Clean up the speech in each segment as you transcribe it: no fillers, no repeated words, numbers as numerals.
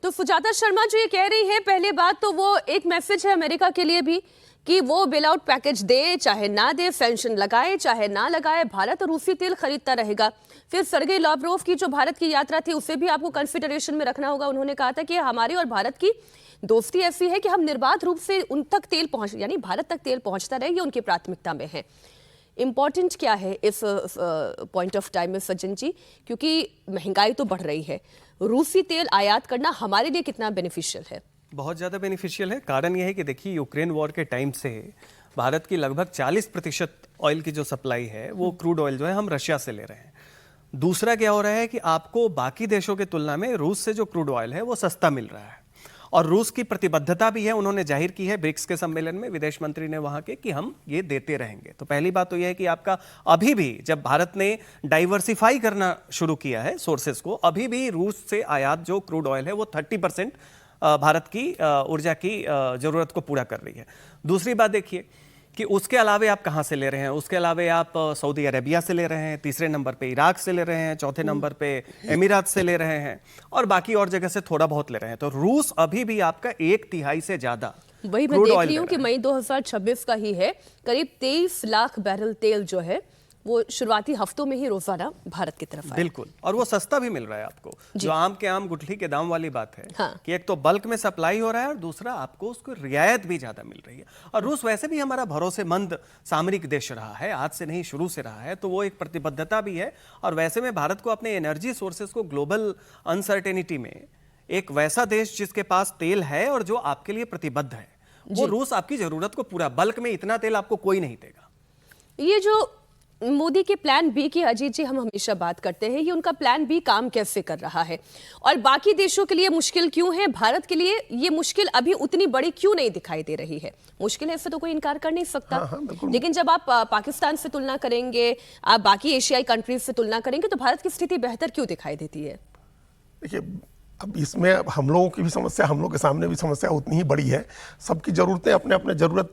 तो सुजाता शर्मा जो ये कह रही है, पहले बात तो वो एक मैसेज है अमेरिका के लिए भी कि वो बेल आउट पैकेज दे चाहे ना दे, सैंक्शन लगाए चाहे ना लगाए, भारत रूसी तेल खरीदता रहेगा। फिर सर्गेई लावरोव की जो भारत की यात्रा थी उसे भी आपको कंसिडरेशन में रखना होगा। उन्होंने कहा था कि हमारी और भारत की दोस्ती ऐसी है कि हम निर्बाध रूप से उन तक तेल पहुंच यानी भारत तक तेल पहुंचता रहे, ये उनकी प्राथमिकता में है। इम्पॉर्टेंट क्या है इस पॉइंट ऑफ टाइम में सज्जन जी, क्योंकि महंगाई तो बढ़ रही है, रूसी तेल आयात करना हमारे लिए कितना बेनिफिशियल है? बहुत ज़्यादा बेनिफिशियल है। कारण यह है कि देखिए, यूक्रेन वॉर के टाइम से भारत की लगभग 40% ऑयल की जो सप्लाई है वो क्रूड ऑयल जो है हम रशिया से ले रहे हैं। दूसरा क्या हो रहा है कि आपको बाकी देशों की तुलना में रूस से जो क्रूड ऑयल है वो सस्ता मिल रहा है, और रूस की प्रतिबद्धता भी है, उन्होंने जाहिर की है ब्रिक्स के सम्मेलन में, विदेश मंत्री ने वहां के, कि हम ये देते रहेंगे। तो पहली बात तो यह है कि आपका अभी भी, जब भारत ने डाइवर्सिफाई करना शुरू किया है सोर्सेस को, अभी भी रूस से आयात जो क्रूड ऑयल है वो 30% भारत की ऊर्जा की जरूरत को पूरा कर रही है। दूसरी बात देखिए कि उसके अलावे आप कहाँ से ले रहे हैं, उसके अलावे आप सऊदी अरेबिया से ले रहे हैं, तीसरे नंबर पे इराक से ले रहे हैं, चौथे नंबर पे एमिरात से ले रहे हैं, और बाकी और जगह से थोड़ा बहुत ले रहे हैं। तो रूस अभी भी आपका 1/3 से ज्यादा, वही मैं देख रही हूँ कि मई 2026 का ही है, करीब 23 लाख बैरल तेल जो है वो शुरुआती हफ्तों में ही रोजाना भारत की तरफ आया। बिल्कुल, और वो सस्ता भी मिल रहा है आपको, जो आम के आम गुठली के दाम वाली बात है। हाँ। कि एक तो बल्क में सप्लाई हो रहा है और दूसरा आपको उसको रियायत भी ज्यादा मिल रही है। और रूस वैसे भी हमारा भरोसेमंद सामरिक देश रहा है, आज से नहीं शुरू से रहा है, तो वो एक प्रतिबद्धता भी है। और वैसे में भारत को अपने एनर्जी सोर्सेस को ग्लोबल अनसर्टेनिटी में एक वैसा देश जिसके पास तेल है और जो आपके लिए प्रतिबद्ध है, वो रूस आपकी जरूरत को पूरा, बल्क में इतना तेल आपको कोई नहीं देगा। ये जो मोदी के प्लान बी की अजीत जी हम हमेशा बात करते हैं, ये उनका प्लान बी काम कैसे कर रहा है और बाकी देशों के लिए मुश्किल क्यों है, भारत के लिए ये मुश्किल अभी उतनी बड़ी क्यों नहीं दिखाई दे रही है? मुश्किल है, इससे तो कोई इनकार कर नहीं सकता। लेकिन जब आप पाकिस्तान से तुलना करेंगे, आप बाकी एशियाई कंट्रीज से तुलना करेंगे, तो भारत की स्थिति बेहतर क्यों दिखाई देती है? देखिए, अब इसमें हम लोगों की भी समस्या, हम लोग के सामने भी समस्या उतनी ही बड़ी है। सबकी ज़रूरतें अपने अपने ज़रूरत,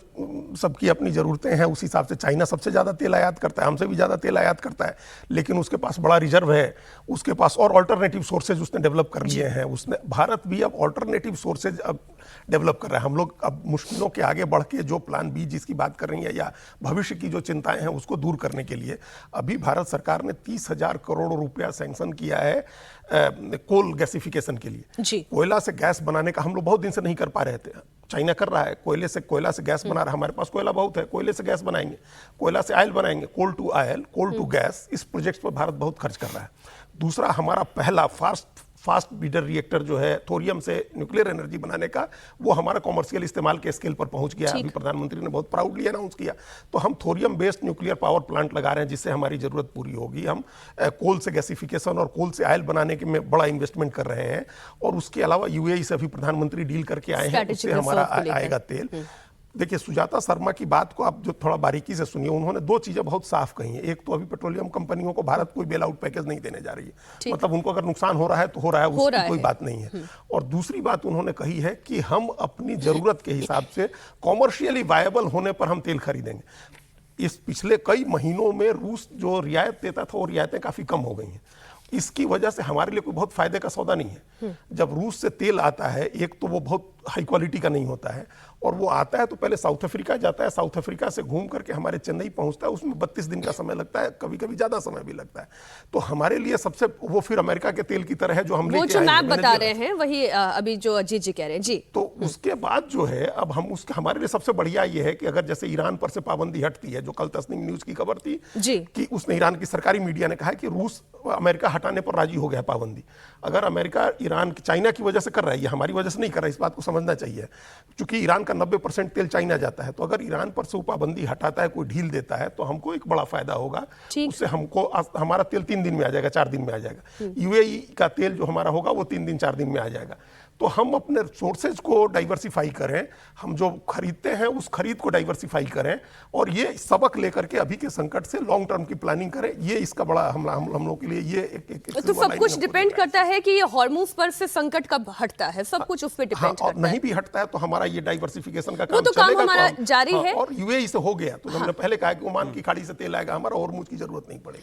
सबकी अपनी ज़रूरतें हैं। उस हिसाब से चाइना सबसे ज़्यादा तेल आयात करता है, हमसे भी ज़्यादा तेल आयात करता है, लेकिन उसके पास बड़ा रिजर्व है, उसके पास और ऑल्टरनेटिव सोर्सेज उसने डेवलप कर लिए हैं। उसने, भारत भी अब ऑल्टरनेटिव सोर्सेज अब डेवलप कर रहा है। हम लोग अब मुश्किलों के आगे बढ़ के जो प्लान बी जिसकी बात कर रही है, या भविष्य की जो चिंताएं हैं उसको दूर करने के लिए अभी भारत सरकार ने 30,000 करोड़ रुपया सैंक्शन किया है कोल गैसिफिकेशन के लिए। कोयला से गैस बनाने का हम लोग बहुत दिन से नहीं कर पा रहे थे, चाइना कर रहा है। कोयला से गैस बना रहा है, हमारे पास कोयला बहुत है, कोयले से गैस बनाएंगे, कोयला से ऑयल बनाएंगे, coal to oil, coal to gas. इस प्रोजेक्ट पर भारत बहुत खर्च कर रहा है। दूसरा, हमारा पहला फास्ट बीडर रिएक्टर जो है थोरियम से न्यूक्लियर एनर्जी बनाने का, वो हमारा कॉमर्शियल इस्तेमाल के स्केल पर पहुंच गया है। अभी प्रधानमंत्री ने बहुत प्राउडली अनाउंस किया। तो हम thorium based nuclear power plant लगा रहे हैं, जिससे हमारी जरूरत पूरी होगी। हम कोल से गैसिफिकेशन और कोल से ऑयल बनाने के में बड़ा इन्वेस्टमेंट कर रहे हैं। और उसके अलावा यूएई से अभी प्रधानमंत्री डील करके आए हैं, उससे हमारा आएगा तेल। देखिए, सुजाता शर्मा की बात को आप जो थोड़ा बारीकी से सुनिए, उन्होंने दो चीजें बहुत साफ कही हैं। एक तो अभी पेट्रोलियम कंपनियों को भारत कोई बेल आउट पैकेज नहीं देने जा रही है, मतलब उनको अगर नुकसान हो रहा है तो हो रहा है, उसकी कोई बात नहीं है। और दूसरी बात उन्होंने कही है कि हम अपनी जरूरत के हिसाब से कॉमर्शियली वायबल होने पर हम तेल खरीदेंगे। इस पिछले कई महीनों में रूस जो रियायत देता था वो रियायतें काफी कम हो गई हैं। इसकी वजह से हमारे लिए कोई बहुत फायदे का सौदा नहीं है। जब रूस से तेल आता है, एक तो वो बहुत हाई क्वालिटी का नहीं होता है, और वो आता है तो पहले साउथ अफ्रीका जाता है, साउथ अफ्रीका से घूम करके हमारे चेन्नई पहुंचता है, उसमें 32 दिन का समय लगता है, कभी कभी ज्यादा समय भी लगता है। तो हमारे लिए सबसे, वो फिर अमेरिका के तेल की तरह है जो हम लेके आए हैं। वो जो मैप बता रहे हैं वही अभी जो अजीत जी कह रहे हैं जी। तो उसके बाद जो है, अब हम उसके, हमारे लिए सबसे बढ़िया ये है कि अगर जैसे ईरान पर से पाबंदी हटती है, जो कल तस्नीम न्यूज की खबर थी कि उसने, ईरान की सरकारी मीडिया ने कहा है कि रूस अमेरिका हटाने पर राजी हो गया पाबंदी। अगर अमेरिका ईरान, चाइना की वजह से कर रहा है, ये हमारी वजह से नहीं कर रहा है, इस बात को समझना चाहिए। क्योंकि ईरान का 90% तेल चाइना जाता है, तो अगर ईरान पर से वो पाबंदी हटाता है, कोई ढील देता है, तो हमको एक बड़ा फायदा होगा। उससे हमको, हमारा तेल 3 दिन में आ जाएगा, 4 दिन में आ जाएगा। यूएई का तेल जो हमारा होगा वो 3 दिन 4 दिन में आ जाएगा। तो हम अपने सोर्सेज को डाइवर्सिफाई करें, हम जो खरीदते हैं उस खरीद को डाइवर्सिफाई करें, और ये सबक लेकर के अभी के संकट से लॉन्ग टर्म की प्लानिंग करें। ये इसका बड़ा हम लोगों के लिए ये एक तो सब कुछ डिपेंड करता है कि ये हॉर्मोज पर से संकट कब हटता है, सब कुछ उस पर डिपेंड करता है। और नहीं भी हटता है तो हमारा ये डाइवर्सिफिकेशन का काम तो चलेगा, हमारा जारी है। और यूएई से हो गया तो हमने पहले कहा कि ओमान की खाड़ी से तेल आएगा, हमारा हॉर्मोज की जरूरत नहीं पड़ेगी।